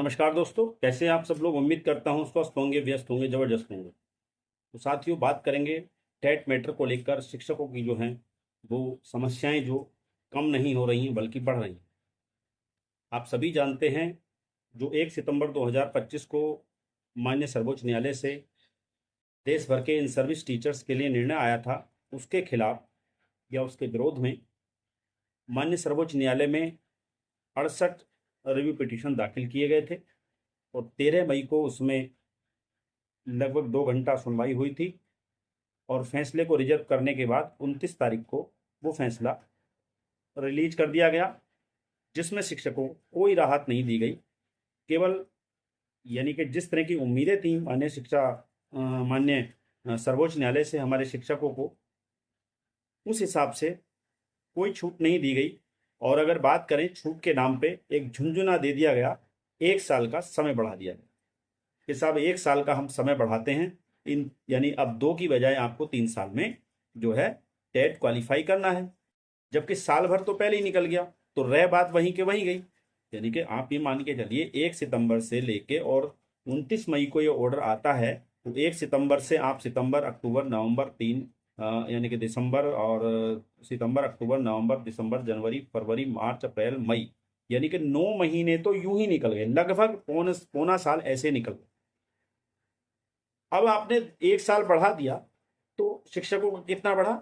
नमस्कार दोस्तों, कैसे हैं आप सब लोग। उम्मीद करता हूं स्वस्थ होंगे, व्यस्त होंगे, जबरदस्त होंगे। तो साथियों, बात करेंगे टेट मैटर को लेकर। शिक्षकों की जो हैं वो समस्याएं जो कम नहीं हो रही हैं बल्कि बढ़ रही हैं। आप सभी जानते हैं, जो 1 सितंबर 2025 को माननीय सर्वोच्च न्यायालय से देश भर के इन सर्विस टीचर्स के लिए निर्णय आया था, उसके खिलाफ या उसके विरोध में माननीय सर्वोच्च न्यायालय में 68 रिव्यू पिटीशन दाखिल किए गए थे और 13 मई को उसमें लगभग 2 घंटा सुनवाई हुई थी और फैसले को रिजर्व करने के बाद 29 तारीख को वो फैसला रिलीज कर दिया गया, जिसमें शिक्षकों को कोई राहत नहीं दी गई। केवल यानी कि जिस तरह की उम्मीदें थी माननीय सर्वोच्च न्यायालय से हमारे शिक्षकों को, उस हिसाब से कोई छूट नहीं दी गई। और अगर बात करें छूट के नाम पे, एक झुंझुना दे दिया गया, 1 साल का समय बढ़ा दिया गया कि साहब 1 साल का हम समय बढ़ाते हैं, इन यानी अब 2 की बजाय आपको 3 साल में जो है टेट क्वालिफाई करना है। जबकि साल भर तो पहले ही निकल गया, तो रह बात वहीं के वहीं गई। यानी कि आप ये मान के चलिए 1 सितंबर से लेके और 29 मई को ये ऑर्डर आता है, तो 1 सितंबर से आप सितंबर, अक्टूबर, नवंबर 3 यानी कि दिसंबर, और सितंबर, अक्टूबर, नवंबर, दिसंबर, जनवरी, फरवरी, मार्च, अप्रैल, मई, यानी कि 9 महीने तो यूं ही निकल गए, लगभग पौना साल ऐसे निकल गए। अब आपने 1 साल बढ़ा दिया तो शिक्षकों का कितना बढ़ा?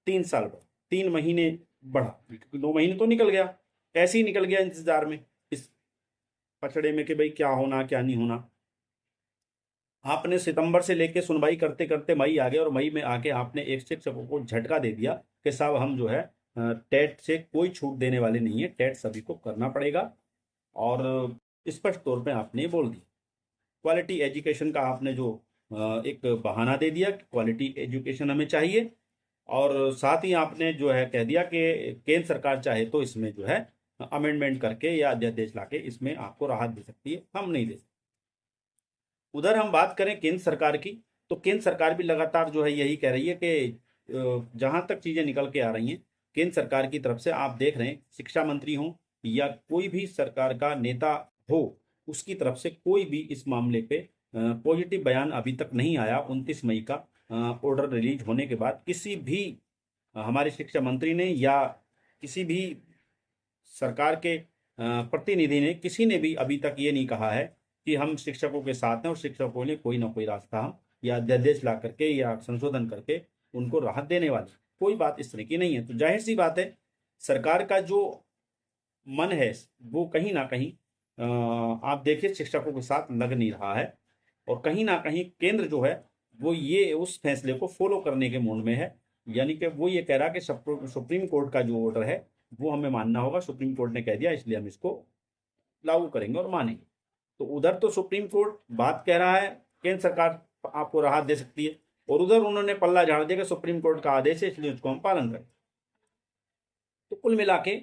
3 साल बढ़ा, 3 महीने बढ़ा, क्योंकि 9 महीने तो निकल गया, ऐसे ही निकल गया इंतजार में, इस पचड़े में कि भाई क्या होना क्या नहीं होना। आपने सितंबर से लेके सुनवाई करते करते मई आ गया और मई में आके आपने एक शिक्षकों को झटका दे दिया कि साहब हम जो है टेट से कोई छूट देने वाले नहीं है, टेट सभी को करना पड़ेगा। और स्पष्ट तौर पे आपने बोल दिया, क्वालिटी एजुकेशन का आपने जो एक बहाना दे दिया, क्वालिटी एजुकेशन हमें चाहिए। और साथ ही आपने जो है कह दिया कि केंद्र सरकार चाहे तो इसमें जो है अमेंडमेंट करके या अध्यादेश लाके इसमें आपको राहत दे सकती है, हम नहीं दे सकते। उधर हम बात करें केंद्र सरकार की, तो केंद्र सरकार भी लगातार जो है यही कह रही है कि जहां तक चीजें निकल के आ रही हैं केंद्र सरकार की तरफ से, आप देख रहे हैं शिक्षा मंत्री हो या कोई भी सरकार का नेता हो, उसकी तरफ से कोई भी इस मामले पे पॉजिटिव बयान अभी तक नहीं आया। 29 मई का ऑर्डर रिलीज होने के बाद किसी भी हमारे शिक्षा मंत्री ने या किसी भी सरकार के प्रतिनिधि ने, किसी ने भी अभी तक ये नहीं कहा है कि हम शिक्षकों के साथ हैं और शिक्षकों ने कोई ना कोई रास्ता हम या अध्यादेश ला करके या संशोधन करके उनको राहत देने वाली कोई बात इस तरह की नहीं है। तो जाहिर सी बात है, सरकार का जो मन है वो कहीं ना कहीं आप देखिए शिक्षकों के साथ लग नहीं रहा है। और कहीं ना कहीं केंद्र जो है वो ये उस फैसले को फॉलो करने के मूड में है, यानी कि वो ये कह रहा कि सुप्रीम कोर्ट का जो ऑर्डर है वो हमें मानना होगा, सुप्रीम कोर्ट ने कह दिया इसलिए हम इसको लागू करेंगे और मानेंगे। तो उधर तो सुप्रीम कोर्ट बात कह रहा है केंद्र सरकार आपको राहत दे सकती है, और उधर उन्होंने पल्ला झाड़ दिया कि सुप्रीम कोर्ट का आदेश है इसलिए उसको हम पालन करें। तो कुल मिला के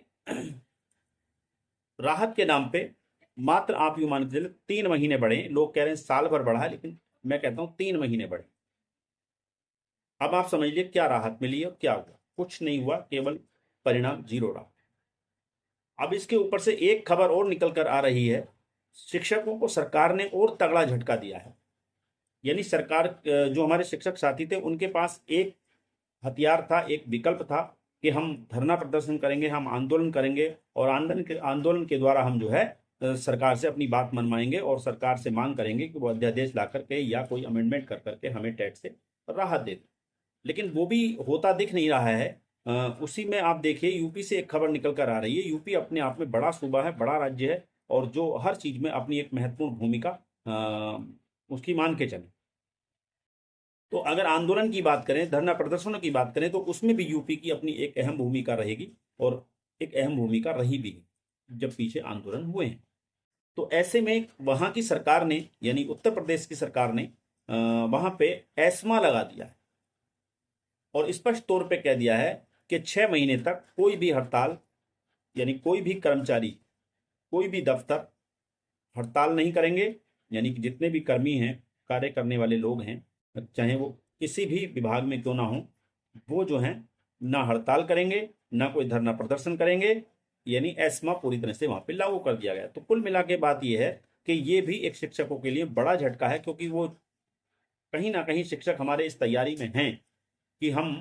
राहत के नाम पे मात्र आप यू मान के चलिए 3 महीने बढ़े। लोग कह रहे हैं साल भर बढ़ा है, लेकिन मैं कहता हूं 3 महीने बढ़े। अब आप समझिए क्या राहत मिली है और क्या हुआ? कुछ नहीं हुआ, केवल परिणाम जीरो रहा। अब इसके ऊपर से एक खबर और निकल कर आ रही है, शिक्षकों को सरकार ने और तगड़ा झटका दिया है। यानी सरकार, जो हमारे शिक्षक साथी थे उनके पास एक हथियार था, एक विकल्प था कि हम धरना प्रदर्शन करेंगे, हम आंदोलन करेंगे और आंदोलन के द्वारा हम जो है सरकार से अपनी बात मनवाएंगे और सरकार से मांग करेंगे कि वो अध्यादेश ला करके या कोई अमेंडमेंट कर करके हमें टेट से राहत दे दे। लेकिन वो भी होता दिख नहीं रहा है। उसी में आप देखिए यूपी से एक खबर निकल कर आ रही है। यूपी अपने आप में बड़ा सूबा है, बड़ा राज्य है, और जो हर चीज में अपनी एक महत्वपूर्ण भूमिका उसकी मान के चले। तो अगर आंदोलन की बात करें, धरना प्रदर्शनों की बात करें, तो उसमें भी यूपी की अपनी एक अहम भूमिका रहेगी और एक अहम भूमिका रही भी जब पीछे आंदोलन हुए हैं। तो ऐसे में वहां की सरकार ने, यानी उत्तर प्रदेश की सरकार ने वहां पे एस्मा लगा दिया है और स्पष्ट तौर पे कह दिया है कि 6 महीने तक कोई भी हड़ताल, यानी कोई भी कर्मचारी, कोई भी दफ्तर हड़ताल नहीं करेंगे। यानी कि जितने भी कर्मी हैं, कार्य करने वाले लोग हैं, चाहे वो किसी भी विभाग में क्यों ना हो, वो जो हैं ना हड़ताल करेंगे ना कोई धरना प्रदर्शन करेंगे। यानी एस्मा पूरी तरह से वहां पे लागू कर दिया गया। तो कुल मिला के बात यह है कि ये भी एक शिक्षकों के लिए बड़ा झटका है, क्योंकि वो कहीं ना कहीं शिक्षक हमारे इस तैयारी में हैं कि हम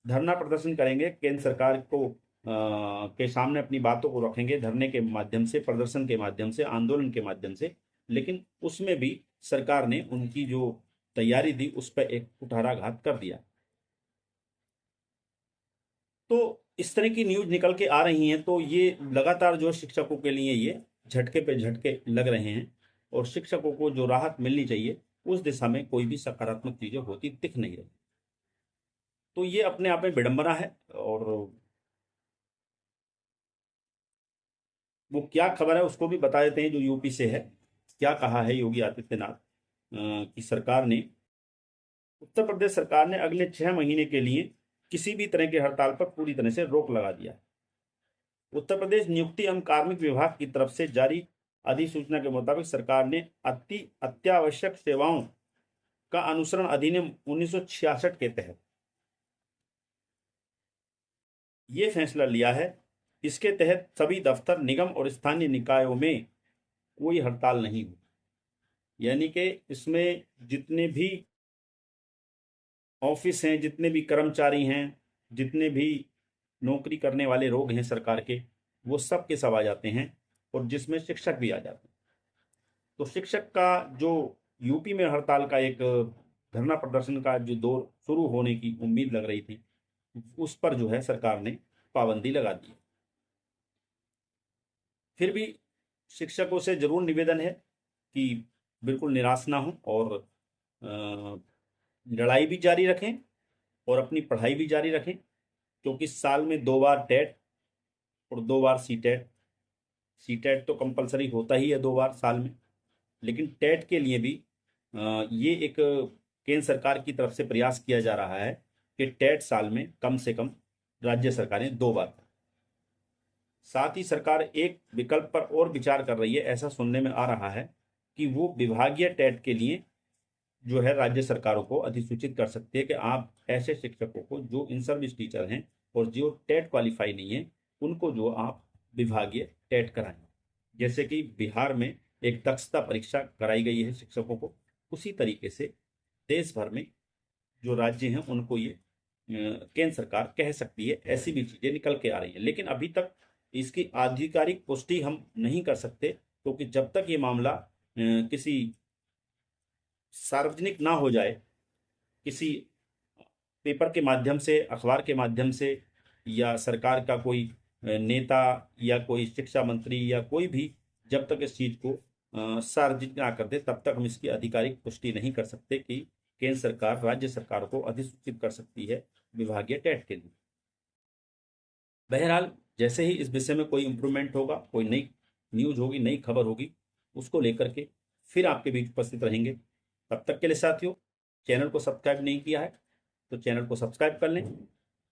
धरना प्रदर्शन करेंगे, केंद्र सरकार को के सामने अपनी बातों को रखेंगे धरने के माध्यम से, प्रदर्शन के माध्यम से, आंदोलन के माध्यम से। लेकिन उसमें भी सरकार ने उनकी जो तैयारी दी उस पर एक कुठाराघात कर दिया। तो इस तरह की न्यूज निकल के आ रही हैं, तो ये लगातार जो शिक्षकों के लिए ये झटके पे झटके लग रहे हैं, और शिक्षकों को जो राहत मिलनी चाहिए उस दिशा में कोई भी सकारात्मक चीजें होती दिख नहीं रही। तो ये अपने आप में विडंबना है। और वो क्या खबर है उसको भी बता देते हैं, जो यूपी से है। क्या कहा है योगी आदित्यनाथ की सरकार ने, उत्तर प्रदेश सरकार ने अगले 6 महीने के लिए किसी भी तरह की हड़ताल पर पूरी तरह से रोक लगा दिया है। उत्तर प्रदेश नियुक्ति एवं कार्मिक विभाग की तरफ से जारी अधिसूचना के मुताबिक सरकार ने अत्यावश्यक सेवाओं का अनुसरण अधिनियम 1966 के तहत ये फैसला लिया है। इसके तहत सभी दफ्तर, निगम और स्थानीय निकायों में कोई हड़ताल नहीं हुई। यानी कि इसमें जितने भी ऑफिस हैं, जितने भी कर्मचारी हैं, जितने भी नौकरी करने वाले लोग हैं सरकार के, वो सब के सब आ जाते हैं, और जिसमें शिक्षक भी आ जाते हैं। तो शिक्षक का जो यूपी में हड़ताल का एक धरना प्रदर्शन का जो दौर शुरू होने की उम्मीद लग रही थी, उस पर जो है सरकार ने पाबंदी लगा दी। फिर भी शिक्षकों से जरूर निवेदन है कि बिल्कुल निराश ना हो, और लड़ाई भी जारी रखें और अपनी पढ़ाई भी जारी रखें, क्योंकि साल में 2 बार टेट और 2 बार सीटेट। सीटेट तो कंपलसरी होता ही है 2 बार साल में, लेकिन टेट के लिए भी ये एक केंद्र सरकार की तरफ से प्रयास किया जा रहा है कि टेट साल में कम से कम राज्य सरकारें 2 बार। साथ ही सरकार एक विकल्प पर और विचार कर रही है, ऐसा सुनने में आ रहा है कि वो विभागीय टेट के लिए जो है राज्य सरकारों को अधिसूचित कर सकती है कि आप ऐसे शिक्षकों को जो इन सर्विस टीचर हैं और जो टेट क्वालिफाई नहीं है, उनको जो आप विभागीय टेट कराएं। जैसे कि बिहार में एक दक्षता परीक्षा कराई गई है शिक्षकों को, उसी तरीके से देश भर में जो राज्य हैं उनको ये केंद्र सरकार कह सकती है। ऐसी भी चीजें निकल के आ रही है, लेकिन अभी तक इसकी आधिकारिक पुष्टि हम नहीं कर सकते, क्योंकि जब तक ये मामला किसी सार्वजनिक ना हो जाए, किसी पेपर के माध्यम से, अखबार के माध्यम से, या सरकार का कोई नेता या कोई शिक्षा मंत्री या कोई भी जब तक इस चीज को सार्वजनिक ना कर दे, तब तक हम इसकी आधिकारिक पुष्टि नहीं कर सकते कि केंद्र सरकार राज्य सरकार को अधिसूचित कर सकती है विभागीय टेट के लिए। बहरहाल जैसे ही इस विषय में कोई इंप्रूवमेंट होगा, कोई नई न्यूज होगी, नई खबर होगी, उसको लेकर के फिर आपके बीच उपस्थित रहेंगे। तब तक के लिए साथियों, चैनल को सब्सक्राइब नहीं किया है तो चैनल को सब्सक्राइब कर लें,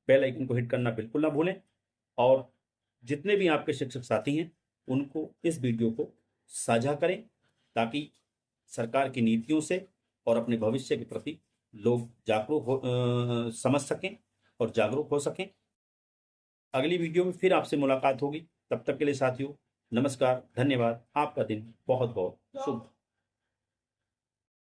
बेल आइकन को हिट करना बिल्कुल ना भूलें, और जितने भी आपके शिक्षक साथी हैं उनको इस वीडियो को साझा करें, ताकि सरकार की नीतियों से और अपने भविष्य के प्रति लोग जागरूक हो समझ सकें और जागरूक हो सकें। अगली वीडियो में फिर आपसे मुलाकात होगी। तब तक के लिए साथियों, नमस्कार, धन्यवाद। आपका दिन बहुत बहुत शुभ।